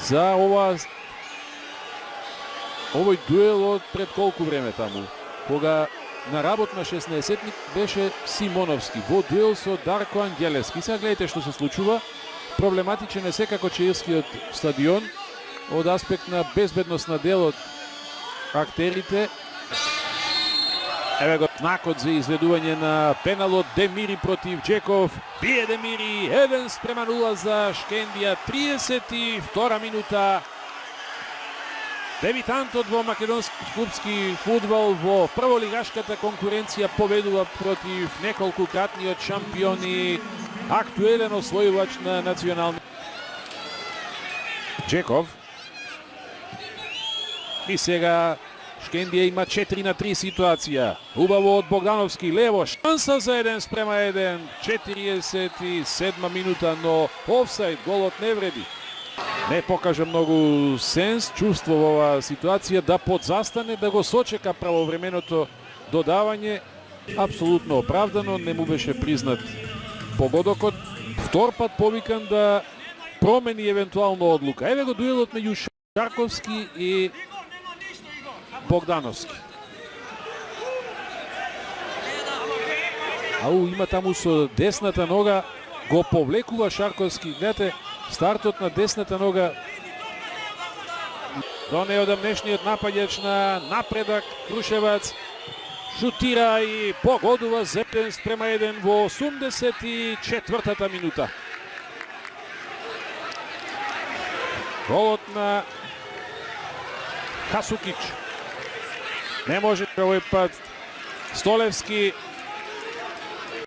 за овој дуел од пред колку време таму, кога на работ на 16-тник беше Симоновски во дуел со Дарко Ангелевски. Сега гледайте што се случува. Проблематичен е секако Чаирскиот стадион од аспект на безбедност на дел од актерите. Еве го знакот за изведување на пеналот Демири против Джеков. Бие Демири, 1:0 за Шкендија, 32 минута. Дебитантот во македонски клубски фудбал во прволигашката конкуренција победува против неколкукратниот шампион и актуелен освојувач на национални. Джеков. И сега Шкендија има 4-3 ситуација. Убаво од Богдановски, лево, шанса за 1:1, 47 минута, но офсайд, голот не вреди. Не покажа многу сенс, чувство во оваа ситуација, да подзастане, да го сочека правовременото додавање. Апсолутно оправдано, не му беше признат погодокот. Втор пат повикан да промени евентуално одлука. Еве го дуелот меѓу Шарковски и Богдановски. Има таму со десната нога, го повлекува Шарковски. Гледате, стартот на десната нога до неодамнешниот напаѓач на Напредак Крушевац. Шутира и погодува за 1:1 во 84-та минута. Голот на Хасукич. Не може овој пат Столевски